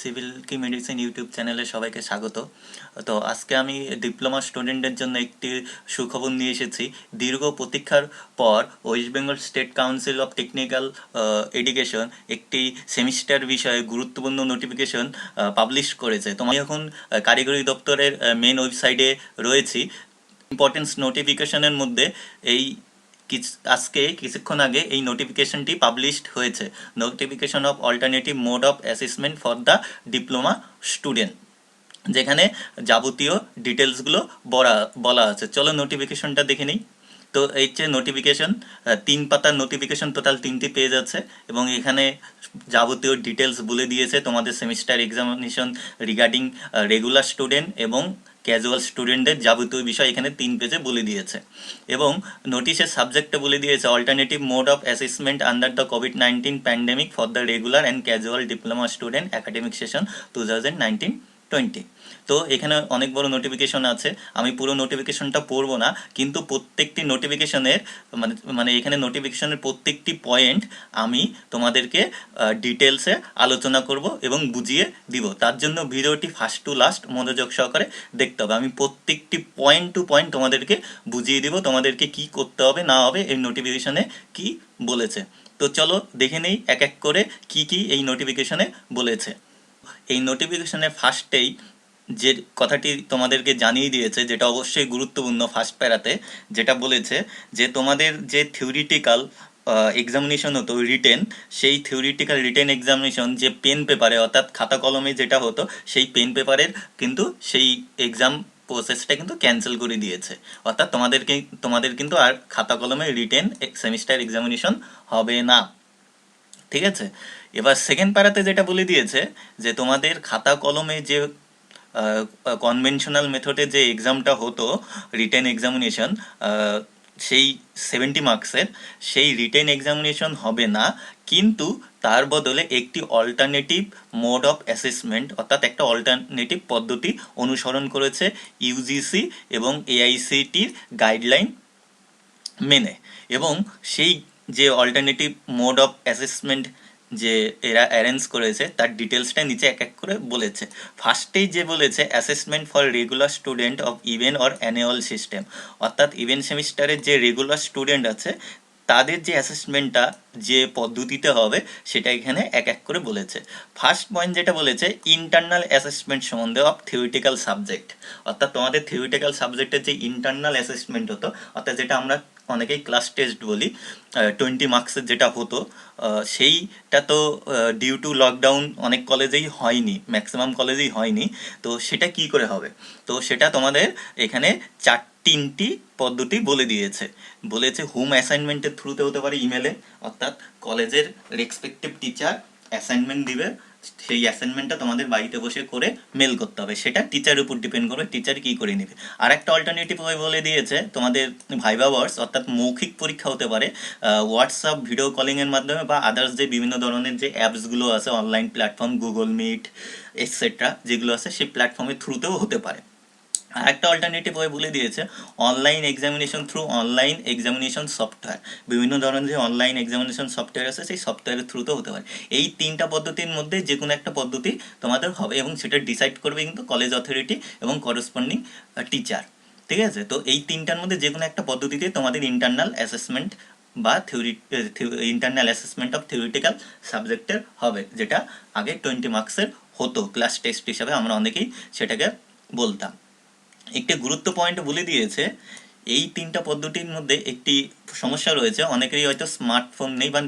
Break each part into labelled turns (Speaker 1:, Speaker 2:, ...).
Speaker 1: Civil কি medicine YouTube চ্যানেলে সবাইকে স্বাগত। তো আজকে আমি ডিপ্লোমা স্টুডেন্টদের জন্য একটি সুখবর নিয়ে এসেছি। দীর্ঘ প্রতীক্ষার পর West Bengal state council of technical education একটি সেমিস্টার বিষয়ে গুরুত্বপূর্ণ নোটিফিকেশন পাবলিশ করেছে। তো আমি এখন কারিগরি দপ্তরের মেন ওয়েবসাইটে রয়েছি। ইম্পর্টেন্স নোটিফিকেশনের মধ্যে এই আজকে কিছুক্ষণ আগে এই নোটিফিকেশনটি পাবলিশড হয়েছে, notification off alternative mode of assessment for the diploma student, যেখানে যাবতীয় ডিটেলসগুলো বলা আছে। চলো নোটিফিকেশনটা দেখে নিই। তো এই যে নোটিফিকেশন, 3 পাতার নোটিফিকেশন, টোটাল 3টি পেজ আছে এবং এখানে যাবতীয় ডিটেলস বলে দিয়েছে তোমাদের semester examination regarding regular student এবং ক্যাজুয়াল স্টুডেন্টদের যাবতীয় বিষয় এখানে 3 পেজে বলে দিয়েছে। এবং নোটিশের সাবজেক্টে বলে দিয়েছে alternative mode of assessment under the COVID-19 pandemic for the regular and casual diploma student academic session 2019-20। তো এখানে অনেক বড় নোটিফিকেশন আছে, আমি পুরো নোটিফিকেশনটা পড়বো না, কিন্তু প্রত্যেকটি নোটিফিকেশনের মানে এখানে নোটিফিকেশনের প্রত্যেকটি পয়েন্ট আমি তোমাদেরকে ডিটেলসে আলোচনা করব এবং বুঝিয়ে দিব। তার জন্য ভিডিওটি ফার্স্ট টু লাস্ট মনোযোগ সহকারে দেখতে হবে। আমি প্রত্যেকটি পয়েন্ট টু পয়েন্ট তোমাদেরকে বুঝিয়ে দিব, তোমাদেরকে কি করতে হবে না হবে এই নোটিফিকেশনে কি বলেছে। তো চলো দেখে নেই এক এক করে কি কি এই নোটিফিকেশনে বলেছে। এই নোটিফিকেশনের ফার্স্টেই যে কথাটি তোমাদেরকে জানিয়ে দিয়েছে, যেটা অবশ্যই গুরুত্বপূর্ণ, ফার্স্ট প্যারাতে যেটা বলেছে যে তোমাদের যে থিওরিটিক্যাল এক্সামিনেশন হতো রিটেন, সেই থিওরিটিক্যাল রিটেন এক্সামিনেশন যে পেন পেপারে অর্থাৎ খাতা কলমে যেটা হতো সেই পেন পেপারের কিন্তু সেই এক্সাম প্রসেসটা কিন্তু ক্যান্সেল করে দিয়েছে। অর্থাৎ তোমাদের কিন্তু আর খাতা কলমে রিটেন সেমিস্টার এক্সামিনেশন হবে না, ঠিক আছে। এবার সেকেন্ড প্যারাতে যেটা বলে দিয়েছে যে তোমাদের খাতা কলমে যে কনভেনশনাল মেথডে যে এক্সামটা হতো রিটেন এক্সামিনেশন, সেই 70 মার্কসের, সেই রিটেন এক্সামিনেশন হবে না, কিন্তু তার বদলে একটি অল্টারনেটিভ মোড অফ অ্যাসেসমেন্ট অর্থাৎ একটা অল্টারনেটিভ পদ্ধতি অনুসরণ করেছে ইউজিসি এবং এআইসিটির গাইডলাইন মেনে। এবং সেই যে অল্টারনেটিভ মোড অফ অ্যাসেসমেন্ট যে এরা অ্যারেঞ্জ করেছে তার ডিটেলসটা নিচে এক এক করে বলেছে। ফার্স্টেই যে বলেছে assessment for regular student of even or annual system, অর্থাৎ ইভেন্ট সেমিস্টারের যে রেগুলার স্টুডেন্ট আছে তাদের যে অ্যাসেসমেন্টটা যে পদ্ধতিতে হবে সেটা এখানে এক এক করে বলেছে। ফার্স্ট পয়েন্ট যেটা বলেছে ইন্টারনাল অ্যাসেসমেন্ট সম্বন্ধে অফ থিওরিটিক্যাল সাবজেক্ট, অর্থাৎ তোমাদের থিওরিটিক্যাল সাবজেক্টের যে ইন্টারনাল অ্যাসেসমেন্ট হতো, অর্থাৎ যেটা আমরা অনেকেই ক্লাস টেস্ট বলি, 20 মার্কসের যেটা হতো, সেইটা তো ডিউ টু লকডাউন অনেক কলেজেই হয়নি, ম্যাক্সিমাম কলেজেই হয়নি। তো সেটা কি করে হবে? তো সেটা তোমাদের এখানে 3টি পদ্ধতি বলে দিয়েছে। বলেছে হোম অ্যাসাইনমেন্টের থ্রুতে হতে পারে, ইমেলে, অর্থাৎ কলেজের রেসপেক্টিভ টিচার অ্যাসাইনমেন্ট দিবে, সেই অ্যাসাইনমেন্টটা তোমাদের বাড়িতে বসে করে মেল করতে হবে, সেটা টিচারের উপর ডিপেন্ড করবে টিচার কি করে নেবে। আর একটা অল্টারনেটিভ ওয়ে বলে দিয়েছে তোমাদের ভাইভা ওয়ার্ডস, অর্থাৎ মৌখিক পরীক্ষা হতে পারে হোয়াটসঅ্যাপ ভিডিও কলিংয়ের মাধ্যমে বা আদার্স যে বিভিন্ন ধরনের যে অ্যাপসগুলো আছে online platform, Google Meet etcetera যেগুলো আছে সেই প্ল্যাটফর্মের থ্রুতেও হতে পারে। আর একটা অল্টারনেটিভ ওয়ে বলে দিয়েছে online examination through online examination software, বিভিন্ন ধরনের যে অনলাইন এক্সামিনেশন সফটওয়্যার আছে সেই সফটওয়্যারের থ্রুতেও হতে পারে। এই 3টা পদ্ধতির মধ্যে যে কোনো একটা পদ্ধতি তোমাদের হবে এবং সেটা ডিসাইড করবে কিন্তু কলেজ অথরিটি এবং করসপন্ডিং টিচার, ঠিক আছে। তো এই 3টার মধ্যে যে কোনো একটা পদ্ধতিতে তোমাদের ইন্টারনাল অ্যাসেসমেন্ট বা ইন্টারনাল অ্যাসেসমেন্ট অফ থিওরিটিক্যাল সাবজেক্টের হবে, যেটা আগে 20 মার্কসের হতো ক্লাস টেস্ট হিসাবে আমরা অনেকেই সেটাকে বলতাম। একটি গুরুত্ব পয়েন্ট বলে দিয়েছে এই 3টা পদ্ধতির মধ্যে একটি সমস্যা রয়েছে, অনেকেরই হয়তো স্মার্টফোন নেই বা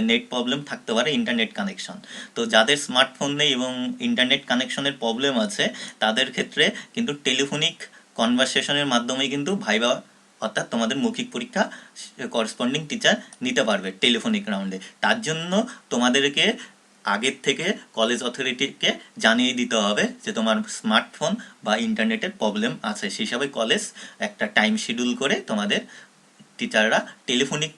Speaker 1: নেট প্রবলেম থাকতে পারে, ইন্টারনেট কানেকশন। তো যাদের স্মার্টফোন নেই এবং ইন্টারনেট কানেকশনের প্রবলেম আছে তাদের ক্ষেত্রে কিন্তু টেলিফোনিক কনভারসেশনের মাধ্যমে কিন্তু ভাইবা অর্থাৎ তোমাদের মৌখিক পরীক্ষা করসপন্ডিং টিচার নিতে পারবে টেলিফোনিক রাউন্ডে। তার জন্য তোমাদেরকে আগের থেকে কলেজ অথরিটিকে জানিয়ে দিতে হবে যে তোমার স্মার্টফোন বা ইন্টারনেটের প্রবলেম আছে, সেই হিসাবে কলেজ একটা টাইম শিডিউল করে তোমাদের টিচাররা টেলিফোনিক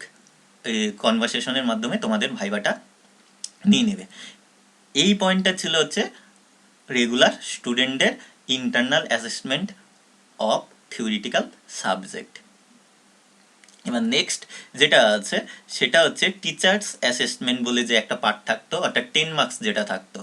Speaker 1: কনভারসেশনের মাধ্যমে তোমাদের ভাইবাটা নিয়ে নেবে। এই পয়েন্টটা ছিল হচ্ছে রেগুলার স্টুডেন্টদের internal assessment of theoretical subject. এবার নেক্সট যেটা আছে সেটা হচ্ছে টিচার্স অ্যাসেসমেন্ট বলে যে একটা পার্ট থাকতো, অর্থাৎ 10 মার্কস যেটা থাকতো।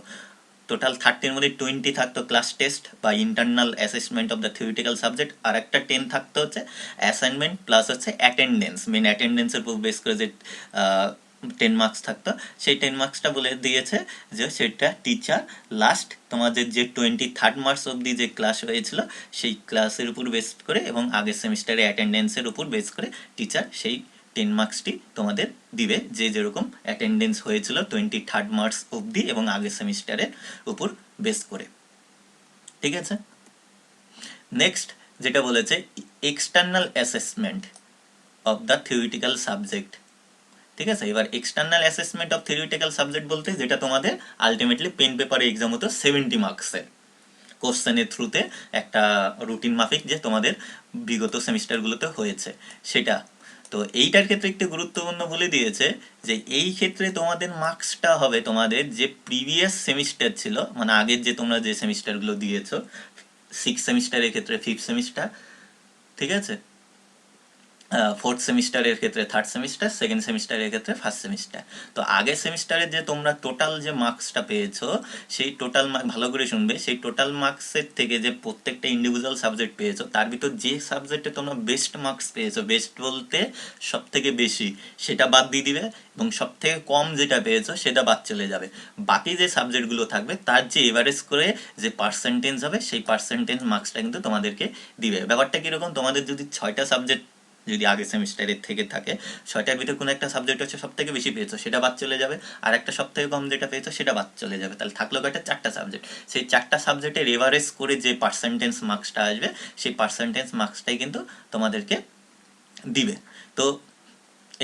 Speaker 1: টোটাল 30-র মধ্যে 20 থাকতো ক্লাস টেস্ট বা internal assessment of the theoretical subject, আর একটা 10 থাকতো হচ্ছে অ্যাসাইনমেন্ট প্লাস হচ্ছে অ্যাটেন্ডেন্স, মেন অ্যাটেন্ডেন্সের উপর বেস করে যে 10 মার্কস থাকতো, সেই 10 মার্কসটা বলে দিয়েছে যে সেটা টিচার লাস্ট তোমাদের যে 23rd মার্চ অবধি যে ক্লাস হয়েছিল সেই ক্লাসের উপর বেস করে এবং আগের সেমিস্টারে অ্যাটেন্ডেন্সের উপর বেস করে টিচার সেই 10 মার্কসটি তোমাদের দিবে, যে যেরকম অ্যাটেন্ডেন্স হয়েছিল 23rd মার্চ অবধি এবং আগের সেমিস্টারের উপর বেস করে। ঠিক আছে, নেক্সট যেটা বলেছে external assessment of the theoretical subject. ঠিক আছে, এবার external assessment of theoretical subject বলতে যেটা তোমাদের আলটিমেটলি পেন পেপারে এক্সাম হতো 70 মার্কসের কোশ্চেনের থ্রুতে, একটা রুটিন মাফিক যে তোমাদের বিগত সেমিস্টারগুলোতে হয়েছে সেটা। তো এইটার ক্ষেত্রে একটু গুরুত্বপূর্ণ বলে দিয়েছে যে এই ক্ষেত্রে তোমাদের মার্কসটা হবে তোমাদের যে প্রিভিয়াস সেমিস্টার ছিল, মানে আগের যে তোমরা যে সেমিস্টারগুলো দিয়েছো, 6 সেমিস্টারের ক্ষেত্রে 5th সেমিস্টার, ঠিক আছে, 4th সেমিস্টারের ক্ষেত্রে 3rd সেমিস্টার, 2nd সেমিস্টারের ক্ষেত্রে 1st সেমিস্টার। তো আগের সেমিস্টারে যে তোমরা টোটাল যে মার্কসটা পেয়েছো সেই টোটাল ভালো করে শুনবে, সেই টোটাল মার্কসের থেকে যে প্রত্যেকটা ইন্ডিভিজুয়াল সাবজেক্ট পেয়েছো তার ভিতর যে সাবজেক্টে তোমরা বেস্ট মার্কস পেয়েছো, বেস্ট বলতে সব থেকে বেশি, সেটা বাদ দিয়ে দিবে এবং সব থেকে কম যেটা পেয়েছো সেটা বাদ চলে যাবে। বাকি যে সাবজেক্টগুলো থাকবে তার যে এভারেজ করে যে পার্সেন্টেজ হবে সেই পার্সেন্টেজ মার্কসটা কিন্তু তোমাদেরকে দিবে। ব্যাপারটা কীরকম, তোমাদের যদি 6টা সাবজেক্ট যদি আগের সেমিস্টারের থেকে থাকে, 6টার ভিতরে কোনো একটা সাবজেক্ট হচ্ছে সব থেকে বেশি পেয়েছো সেটা বাদ চলে যাবে, আর একটা সব থেকে কম যেটা পেয়েছো সেটা বাদ চলে যাবে, তাহলে থাকলো কয়টা, 4টা সাবজেক্ট। সেই 4টা সাবজেক্টের এভারেজ করে যে পার্সেন্টেজ মার্কসটা আসবে সেই পার্সেন্টেজ মার্কসটাই কিন্তু তোমাদেরকে দিবে। তো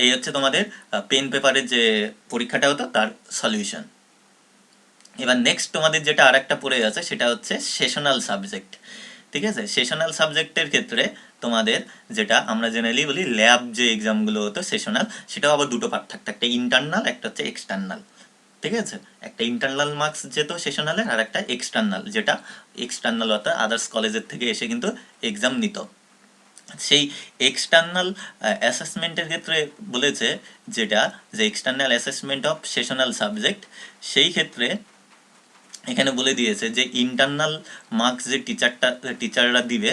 Speaker 1: এই হচ্ছে তোমাদের পেন পেপারের যে পরীক্ষাটা হতো তার সলিউশন। এবার নেক্সট তোমাদের যেটা আর একটা পড়ে আছে সেটা হচ্ছে সেশনাল সাবজেক্ট। ঠিক আছে, সেশনাল সাবজেক্টের ক্ষেত্রে তোমাদের যেটা আমরা জেনারেলি বলি ল্যাব যে এক্সামগুলো হতো সেশনাল, সেটাও আবার দুটো পার্ট থাকতো, একটা ইন্টারনাল একটা হচ্ছে এক্সটার্নাল। ঠিক আছে, একটা ইন্টারনাল মার্কস যেত সেশনালের, আর একটা এক্সটার্নাল, যেটা এক্সটার্নাল অর্থাৎ আদার্স কলেজের থেকে এসে কিন্তু এক্সাম নিত। সেই এক্সটার্নাল অ্যাসেসমেন্টের ক্ষেত্রে বলেছে যেটা যে external assessment of sessional subject, সেই ক্ষেত্রে এখানে বলে দিয়েছে যে ইন্টারনাল মার্কস যে টিচাররা দিবে,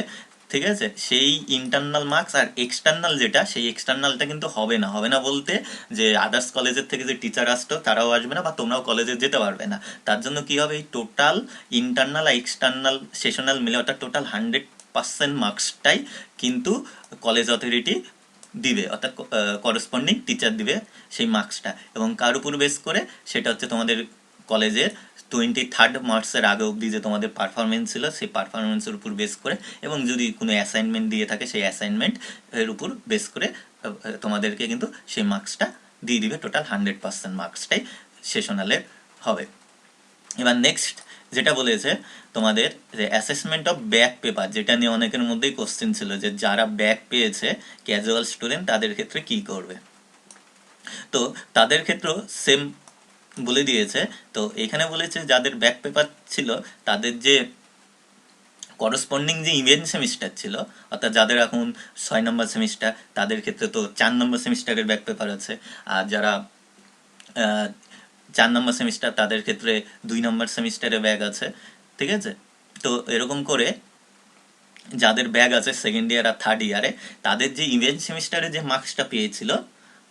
Speaker 1: ঠিক আছে, সেই ইন্টারনাল মার্কস আর এক্সটার্নাল যেটা, সেই এক্সটার্নালটা কিন্তু হবে না। হবে না বলতে যে আদার্স কলেজের থেকে যে টিচার আসতো তারাও আসবে না বা তোমরাও কলেজে যেতে পারবে না। তার জন্য কি হবে, এই টোটাল ইন্টারনাল আর এক্সটার্নাল সেশনাল মিলে অর্থাৎ টোটাল 100% মার্কসটাই কিন্তু কলেজ অথরিটি দিবে, অর্থাৎ করসপন্ডিং টিচার দিবে সেই মার্কসটা, এবং কার উপর বেস করে, সেটা হচ্ছে তোমাদের কলেজের 23rd মার্চের আগে অবধি যে তোমাদের পারফরমেন্স ছিল সেই পারফরমেন্সের উপর বেস করে, এবং যদি কোনো অ্যাসাইনমেন্ট দিয়ে থাকে সেই অ্যাসাইনমেন্ট এর উপর বেস করে তোমাদেরকে কিন্তু সেই মার্কসটা দিয়ে দিবে। টোটাল 100% মার্কসটাই সেশনালের হবে। এবার নেক্সট যেটা বলেছে তোমাদের যে অ্যাসেসমেন্ট অফ ব্যাক পেপার, যেটা নিয়ে অনেকের মধ্যেই কোশ্চেন ছিল যে যারা ব্যাক পেয়েছে ক্যাজুয়াল স্টুডেন্ট তাদের ক্ষেত্রে কি করবে। তো তাদের ক্ষেত্রেও সেম বলে দিয়েছে। তো এখানে বলেছে যাদের ব্যাক পেপার ছিল তাদের যে করসপন্ডিং যে ইভেন্ট সেমিস্টার ছিল, অর্থাৎ যাদের এখন 6 নম্বর সেমিস্টার তাদের ক্ষেত্রে তো 4 নম্বর সেমিস্টারের ব্যাক পেপার আছে, আর যারা 4 নম্বর সেমিস্টার তাদের ক্ষেত্রে 2 নম্বর সেমিস্টারে ব্যাক আছে। ঠিক আছে, তো এরকম করে যাদের ব্যাক আছে সেকেন্ড ইয়ার আর থার্ড ইয়ারে, তাদের যে ইভেন্ট সেমিস্টারে যে মার্কসটা পেয়েছিল,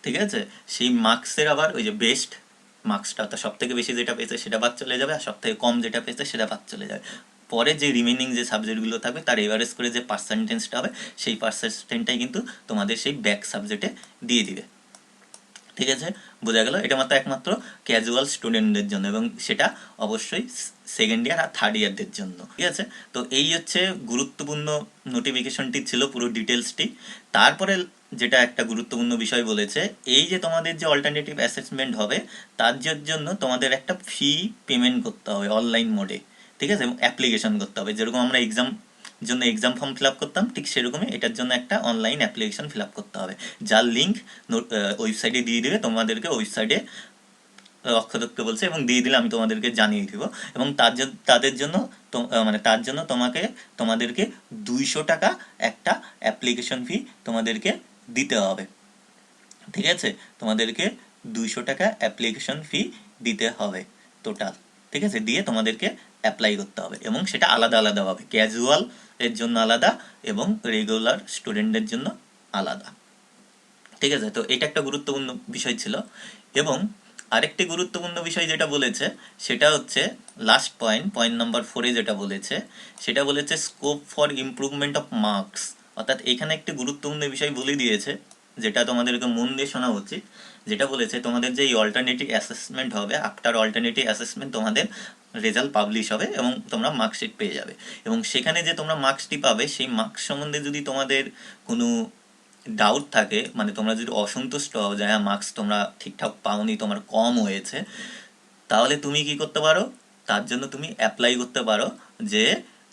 Speaker 1: ঠিক আছে, সেই মার্কসের আবার ওই যে বেস্ট মার্কসটা, অর্থাৎ সব থেকে বেশি যেটা পেয়েছে সেটা বাদ চলে যাবে, আর সব থেকে কম যেটা পেয়েছে সেটা বাদ চলে যাবে। পরে যে রিমেনিং যে সাবজেক্টগুলো থাকবে তার এভারেজ করে যে পার্সেন্টেজটা হবে সেই পার্সেন্টেজটাই কিন্তু তোমাদের সেই ব্যাক সাবজেক্টে দিয়ে দিবে। ঠিক আছে, বোঝা গেল, এটা মাত্র একমাত্র ক্যাজুয়াল স্টুডেন্টদের জন্য, এবং সেটা অবশ্যই সেকেন্ড ইয়ার আর থার্ড ইয়ারদের জন্য। ঠিক আছে, তো এই হচ্ছে গুরুত্বপূর্ণ নোটিফিকেশনটি ছিল, পুরো ডিটেলসটি। তারপরে যেটা একটা গুরুত্বপূর্ণ বিষয় বলেছে, এই যে তোমাদের যে অল্টারনেটিভ অ্যাসেসমেন্ট হবে তার জন্য তোমাদের একটা ফি পেমেন্ট করতে হবে অনলাইন মোডে। ঠিক আছে, এবং অ্যাপ্লিকেশন করতে হবে, যেরকম আমরা জন্য এক্সাম ফর্ম ফিল আপ করতাম ঠিক সেরকমই এটার জন্য একটা অনলাইন অ্যাপ্লিকেশন ফিল আপ করতে হবে, যার লিঙ্ক ওয়েবসাইটে দিয়ে দিবে তোমাদেরকে। ওয়েবসাইটে অক্ষদক্ষ বলছে এবং দিয়ে দিলে আমি তোমাদেরকে জানিয়ে দিব, এবং তাদের জন্য মানে তার জন্য তোমাদেরকে 200 টাকা একটা অ্যাপ্লিকেশন ফি তোমাদেরকে দিতে হবে। ঠিক আছে, তোমাদেরকে 200 টাকা অ্যাপ্লিকেশন ফি দিতে হবে টোটাল। ঠিক আছে, দিয়ে তোমাদেরকে অ্যাপ্লাই করতে হবে এবং সেটা আলাদা আলাদাভাবে, ক্যাজুয়াল এর জন্য আলাদা এবং রেগুলার স্টুডেন্টদের জন্য আলাদা। ঠিক আছে, তো এটা একটা গুরুত্বপূর্ণ বিষয় ছিল। এবং আরেকটি গুরুত্বপূর্ণ বিষয় যেটা বলেছে সেটা হচ্ছে লাস্ট পয়েন্ট, পয়েন্ট নাম্বার 4-এ যেটা বলেছে সেটা বলেছে scope for improvement of marks. অর্থাৎ এখানে একটি গুরুত্বপূর্ণ বিষয় বলে দিয়েছে যেটা তোমাদেরকে মন দিয়ে শোনা উচিত। যেটা বলেছে তোমাদের যে এই অল্টারনেটিভ অ্যাসেসমেন্ট হবে, আফটার অল্টারনেটিভ অ্যাসেসমেন্ট তোমাদের রেজাল্ট পাবলিশ হবে এবং তোমরা মার্কশিট পেয়ে যাবে। এবং সেখানে যে তোমরা মার্কসটি পাবে সেই মার্কস সম্বন্ধে যদি তোমাদের কোনো ডাউট থাকে, মানে তোমরা যদি অসন্তুষ্ট হও যে হ্যাঁ মার্কস তোমরা ঠিকঠাক পাওনি, তোমার কম হয়েছে, তাহলে তুমি কি করতে পারো, তার জন্য তুমি অ্যাপ্লাই করতে পারো যে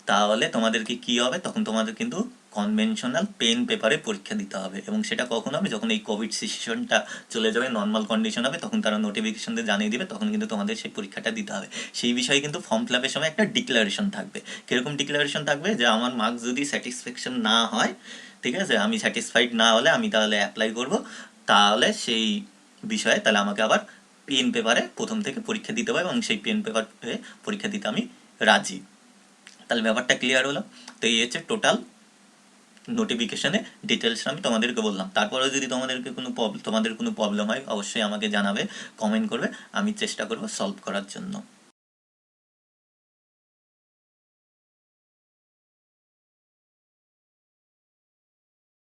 Speaker 1: তাহলে তোমাদেরকে কি হবে, তখন তোমাদের কিন্তু কনভেনশনাল পেন পেপারে পরীক্ষা দিতে হবে। এবং সেটা কখন হবে, যখন এই কোভিড সিচুয়েশনটা চলে যাবে, নর্মাল কন্ডিশন হবে, তখন তারা নোটিফিকেশন দিয়ে জানিয়ে দিবে, তখন কিন্তু তোমাদের সেই পরীক্ষাটা দিতে হবে। সেই বিষয়ে কিন্তু ফর্ম ফিল আপের সময় একটা ডিক্লারেশন থাকবে। কিরকম ডিক্লারেশন থাকবে, যে আমার মার্কস যদি স্যাটিসফ্যাকশন না হয়, ঠিক আছে, আমি স্যাটিসফাইড না হলে আমি তাহলে অ্যাপ্লাই করব, তাহলে সেই বিষয়ে তাহলে আমাকে আবার পেন পেপারে প্রথম থেকে পরীক্ষা দিতে হবে এবং সেই পেন পেপারে পরীক্ষা দিতে আমি রাজি। তাহলে ব্যাপারটা ক্লিয়ার হলো। তো এই হচ্ছে টোটাল নোটিফিকেশনে ডিটেলস আমি তোমাদেরকে বললাম। তারপরেও যদি তোমাদের কোনো প্রবলেম হয় অবশ্যই আমাকে জানাবে, কমেন্ট করবে, আমি চেষ্টা করব সলভ করার জন্য।